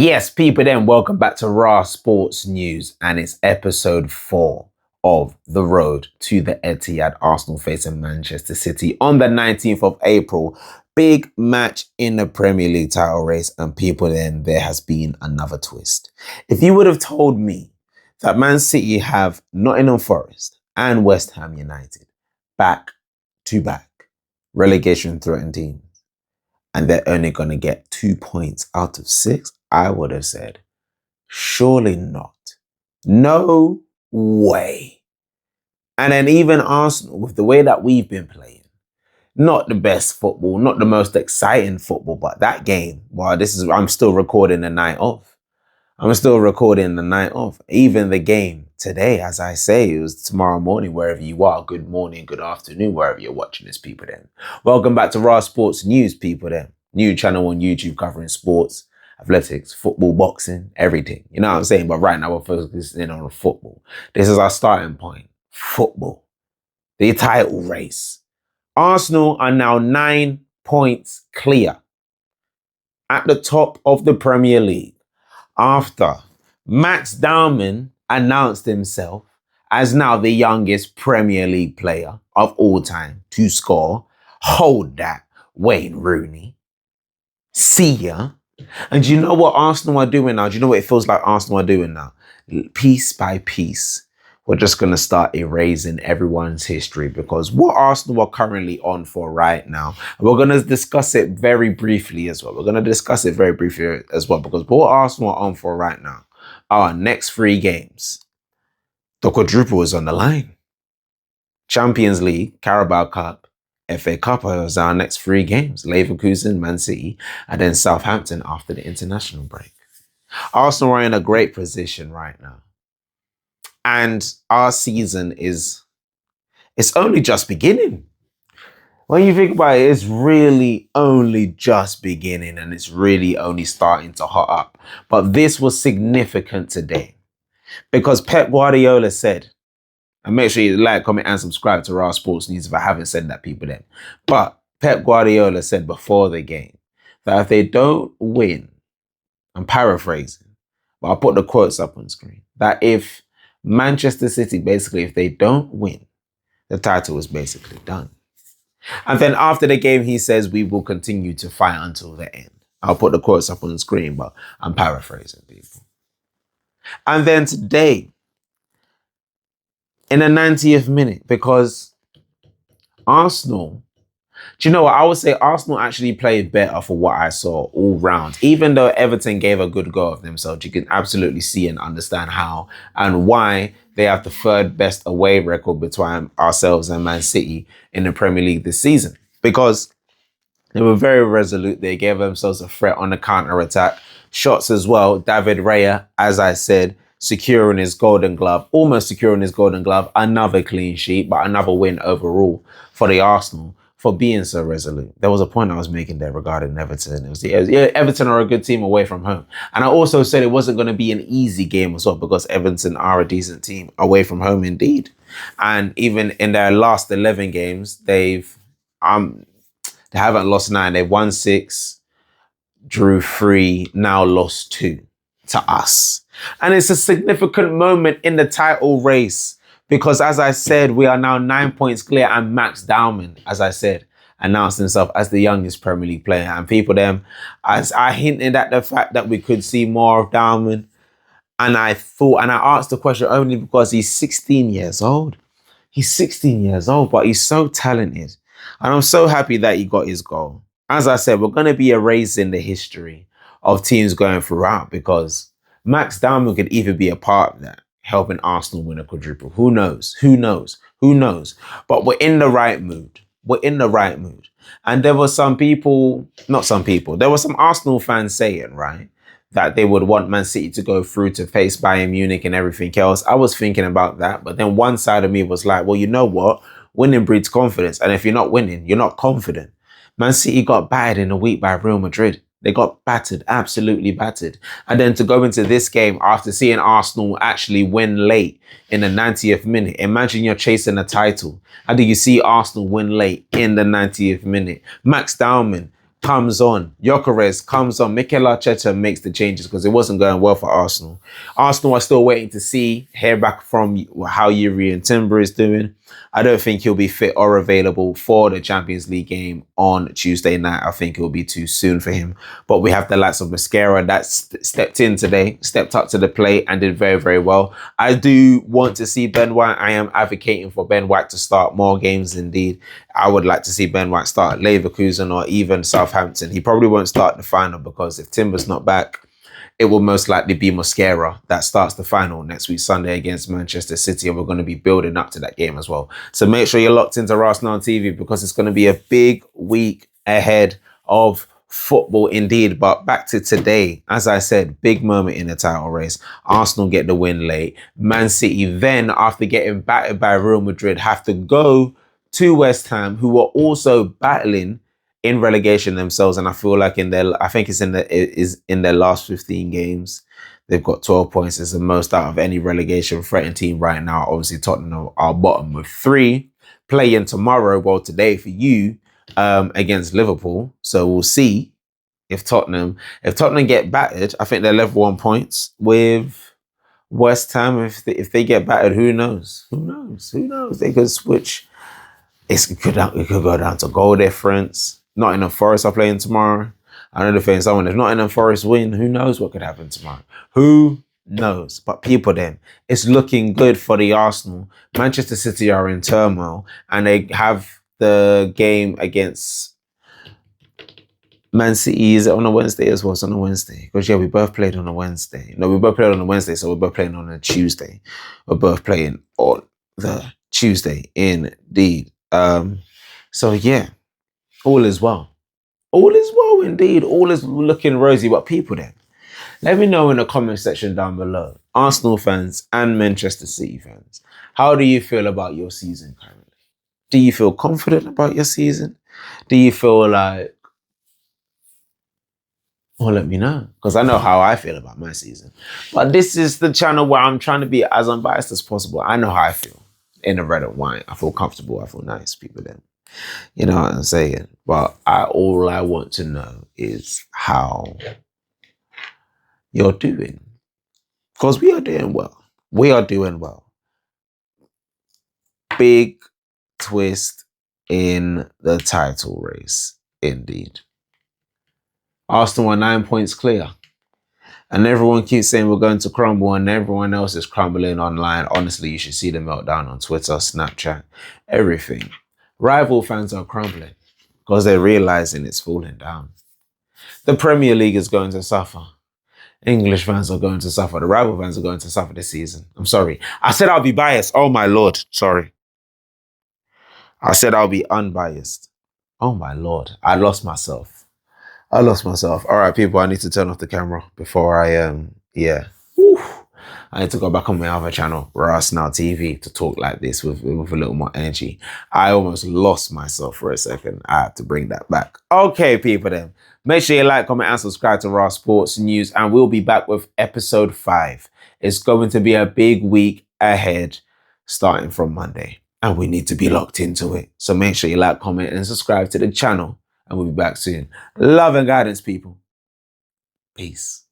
Yes, people, then welcome back to RAS Sports News, and it's episode 4 of the road to the Etihad. Arsenal facing Manchester City on the 19th of April. Big match in the Premier League title race, and people, then there has been another twist. If you would have told me that Man City have Nottingham Forest and West Ham United back to back relegation threatened teams, and they're only going to get 2 points out of 6, I would have said, surely not. No way. And then even Arsenal, with the way that we've been playing, not the best football, not the most exciting football, but that game, I'm still recording the night off. Even the game today, as I say, it was tomorrow morning, wherever you are. Good morning, good afternoon, wherever you're watching this, people then. Welcome back to RAS Sports News, people then. New channel on YouTube covering sports, athletics, football, boxing, everything. You know what I'm saying? But right now we're focusing on football. This is our starting point. Football. The title race. Arsenal are now 9 points clear at the top of the Premier League after Max Dowman announced himself as now the youngest Premier League player of all time to score. Hold that, Wayne Rooney. See ya. And do you know what Arsenal are doing now? Do you know what it feels like Arsenal are doing now? Piece by piece, we're just going to start erasing everyone's history, because what Arsenal are currently on for right now, we're going to discuss it very briefly as well. Because what Arsenal are on for right now, our next 3 games, the quadruple is on the line. Champions League, Carabao Cup, FA Cup is our next 3 games. Leverkusen, Man City, and then Southampton after the international break. Arsenal are in a great position right now. And our season it's only just beginning. When you think about it, it's really only just beginning, and it's really only starting to hot up. But this was significant today because Pep Guardiola said, and make sure you like, comment, and subscribe to RAS Sports News if I haven't said that, people then. But Pep Guardiola said before the game that if they don't win, I'm paraphrasing, but I'll put the quotes up on screen, that if Manchester City, basically, if they don't win, the title is basically done. And then after the game, he says, we will continue to fight until the end. I'll put the quotes up on the screen, but I'm paraphrasing, people. And then today, in the 90th minute, because Arsenal, do you know what? I would say Arsenal actually played better for what I saw all round. Even though Everton gave a good go of themselves, you can absolutely see and understand how and why they have the 3rd best away record between ourselves and Man City in the Premier League this season. Because they were very resolute. They gave themselves a threat on the counter-attack. Shots as well. David Raya, as I said, securing his golden glove, almost securing his golden glove, another clean sheet, but another win overall for the Arsenal for being so resolute. There was a point I was making there regarding Everton. It was Everton are a good team away from home. And I also said it wasn't going to be an easy game as well, because Everton are a decent team away from home indeed. And even in their last 11 games, they haven't lost 9. They've won 6, drew 3, now lost 2 to us. And it's a significant moment in the title race because, as I said, we are now 9 points clear, and Max Dowman, as I said, announced himself as the youngest Premier League player. And people then, as I hinted at the fact that we could see more of Dowman, and I asked the question only because he's 16 years old. He's 16 years old, but he's so talented. And I'm so happy that he got his goal. As I said, we're going to be erasing the history of teams going throughout, because Max Dowman could even be a part of that, helping Arsenal win a quadruple. Who knows? But we're in the right mood. And there were there were some Arsenal fans saying, right, that they would want Man City to go through to face Bayern Munich and everything else. I was thinking about that. But then one side of me was like, well, you know what? Winning breeds confidence. And if you're not winning, you're not confident. Man City got battered in a week by Real Madrid. They got battered, absolutely battered. And then to go into this game after seeing Arsenal actually win late in the 90th minute. Imagine you're chasing a title. How do you see Arsenal win late in the 90th minute? Max Dowman comes on. Gyökeres comes on. Mikel Arteta makes the changes because it wasn't going well for Arsenal. Arsenal are still waiting to hear back from how Yuri and Timber is doing. I don't think he'll be fit or available for the Champions League game on Tuesday night. I think it'll be too soon for him. But we have the likes of Mascara that stepped in today, stepped up to the plate and did very, very well. I do want to see Ben White. I am advocating for Ben White to start more games indeed. I would like to see Ben White start at Leverkusen or even Southampton. He probably won't start the final because if Timber's not back, it will most likely be Mascara that starts the final next week Sunday against Manchester City, and we're going to be building up to that game as well. So make sure you're locked into RAS TV because it's going to be a big week ahead of football indeed. But back to today, as I said, big moment in the title race. Arsenal get the win late. Man City then, after getting battered by Real Madrid, have to go to West Ham, who are also battling in relegation themselves, and I feel like I think it's in their last 15 games, they've got 12 points. It's the most out of any relegation threatened team right now. Obviously, Tottenham are bottom with 3, playing tomorrow, well today for you, against Liverpool. So we'll see if Tottenham get battered. I think they're level 1 points with West Ham. If they get battered, who knows? Who knows? Who knows? They could switch. It could go down to goal difference. Nottingham Forest are playing tomorrow. I know they're playing someone. If Nottingham Forest win, who knows what could happen tomorrow? Who knows? But people then, it's looking good for the Arsenal. Manchester City are in turmoil and they have the game against Man City. Is it on a Wednesday as well? It's on a Wednesday. Because yeah, we both played on a Wednesday. No, we both played on a Wednesday, so we're both playing on a Tuesday. We're both playing on the Tuesday indeed. So yeah. All is well. All is well indeed. All is looking rosy. But people then, let me know in the comment section down below, Arsenal fans and Manchester City fans, how do you feel about your season currently? Do you feel confident about your season? Do you feel like, well, let me know, because I know how I feel about my season. But this is the channel where I'm trying to be as unbiased as possible. I know how I feel in the red and white. I feel comfortable. I feel nice, people then. You know what I'm saying? But all I want to know is how you're doing. Because we are doing well. We are doing well. Big twist in the title race, indeed. Arsenal are 9 points clear. And everyone keeps saying we're going to crumble and everyone else is crumbling online. Honestly, you should see the meltdown on Twitter, Snapchat, everything. Rival fans are crumbling because they're realizing it's falling down. The Premier League is going to suffer. English fans are going to suffer. The rival fans are going to suffer this season. I'm sorry. I said I'll be biased. Oh my Lord. Sorry. I said I'll be unbiased. Oh my Lord. I lost myself. All right, people, I need to turn off the camera before yeah. Whew. I need to go back on my other channel, RAS TV, to talk like this with a little more energy. I almost lost myself for a second. I have to bring that back. Okay, people then. Make sure you like, comment, and subscribe to RAS Sports News, and we'll be back with episode 5. It's going to be a big week ahead, starting from Monday, and we need to be locked into it. So make sure you like, comment, and subscribe to the channel, and we'll be back soon. Love and guidance, people. Peace.